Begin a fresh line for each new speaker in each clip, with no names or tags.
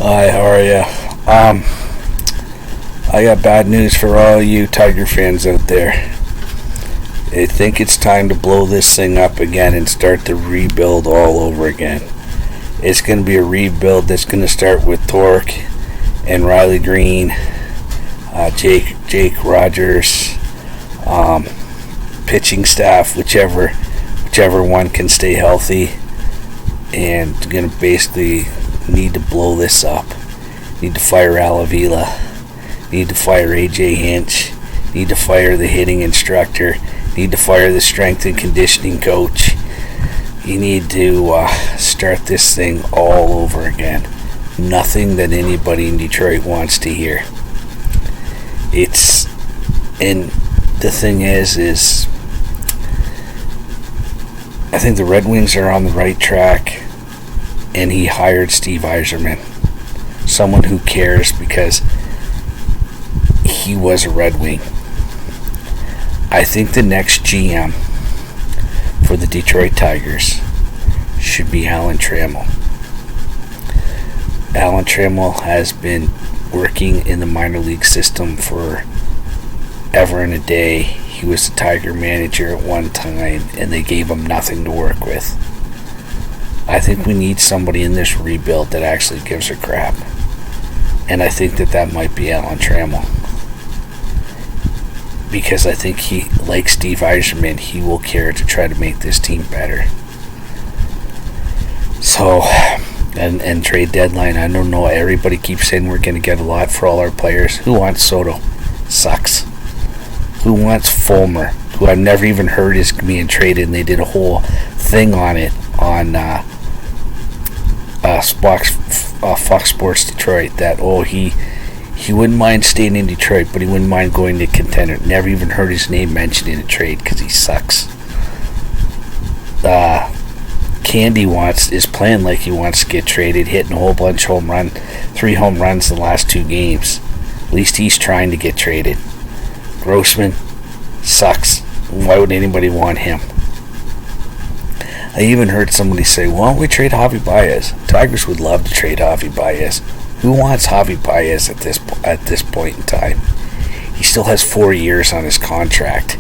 Hi, how are you? I got bad news for all you Tiger fans out there. I think it's time to blow this thing up again and start the rebuild all over again. It's going to be a rebuild that's going to start with Torque and Riley Green, Jake Rogers, pitching staff, whichever one can stay healthy, and going to basically need to blow this up. Need to fire Alavila. Need to fire AJ Hinch. Need to fire the hitting instructor. Need to fire the strength and conditioning coach. You need to start this thing all over again. Nothing that anybody in Detroit wants to hear. And the thing is I think the Red Wings are on the right track, and he hired Steve Yzerman, someone who cares because he was a Red Wing. I think the next GM for the Detroit Tigers should be Alan Trammell. Alan Trammell has been working in the minor league system for ever and a day. He was the Tiger manager at one time, and they gave him nothing to work with. I think we need somebody in this rebuild that actually gives a crap. And I think that might be Alan Trammell. Because I think he, like Steve Yzerman, he will care to try to make this team better. So, and trade deadline, I don't know. Everybody keeps saying we're going to get a lot for all our players. Who wants Soto? Sucks. Who wants Fulmer, who I've never even heard is being traded, and they did a whole thing on it on Fox Sports Detroit, that he wouldn't mind staying in Detroit, but he wouldn't mind going to contender. Never even heard his name mentioned in a trade because he sucks. Candy is playing like he wants to get traded, hitting a whole bunch of 3 home runs in the last 2 games. At least he's trying to get traded. Grossman sucks. Why would anybody want him? I even heard somebody say, why don't we trade Javi Baez? Tigers would love to trade Javi Baez. Who wants Javi Baez at this point in time? He still has 4 years on his contract,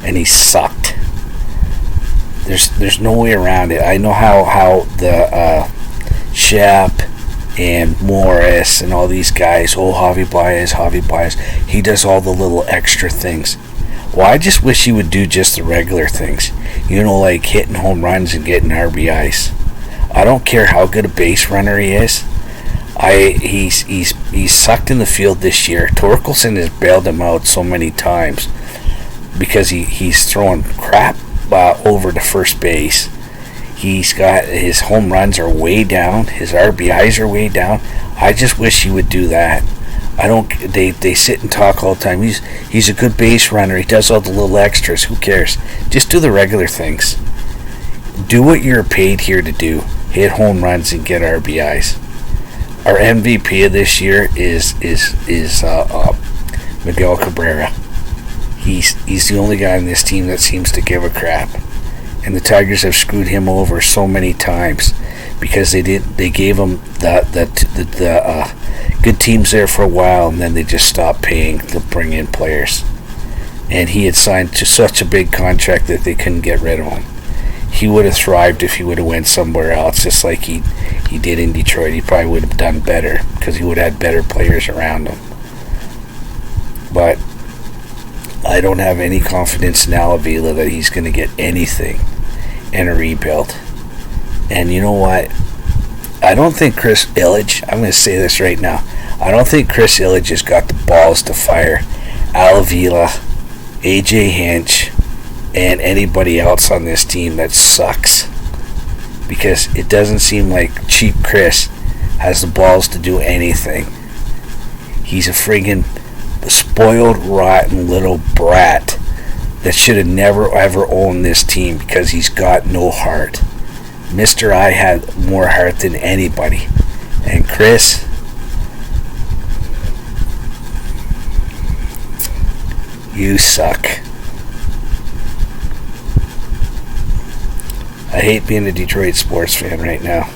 and he sucked. There's no way around it. I know how the Shep and Morris and all these guys, Javi Baez, he does all the little extra things. Well, I just wish he would do just the regular things. Like hitting home runs and getting RBIs. I don't care how good a base runner he is. He's sucked in the field this year. Torkelson has bailed him out so many times because he's throwing crap over to first base. He's got his home runs are way down. His RBIs are way down. I just wish he would do that. They sit and talk all the time. He's a good base runner. He does all the little extras. Who cares? Just do the regular things. Do what you're paid here to do. Hit home runs and get RBIs. Our MVP of this year is Miguel Cabrera. He's the only guy on this team that seems to give a crap. And the Tigers have screwed him over so many times because they gave him the good teams there for a while, and then they just stopped paying to bring in players. And he had signed to such a big contract that they couldn't get rid of him. He would have thrived if he would have went somewhere else, just like he did in Detroit. He probably would have done better because he would have had better players around him. But I don't have any confidence in Alavila that he's going to get anything in a rebuild. And you know what? I don't think Chris Ilitch, I'm going to say this right now, I don't think Chris Ilitch has got the balls to fire Alavila, AJ Hinch, and anybody else on this team that sucks. Because it doesn't seem like cheap Chris has the balls to do anything. He's a friggin' spoiled, rotten little brat that should have never ever owned this team because he's got no heart. Mr. I had more heart than anybody. And Chris, you suck. I hate being a Detroit sports fan right now.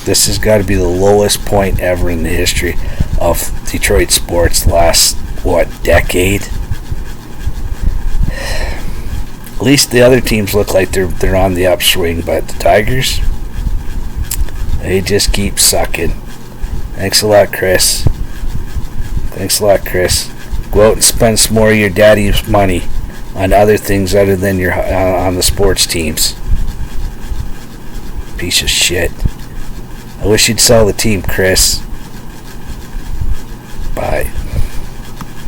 This has got to be the lowest point ever in the history of Detroit sports. Last decade? At least the other teams look like they're on the upswing, but the Tigers, they just keep sucking. Thanks a lot, Chris. Go out and spend some more of your daddy's money on other things other than your on the sports teams. Piece of shit. I wish you'd sell the team, Chris. Bye.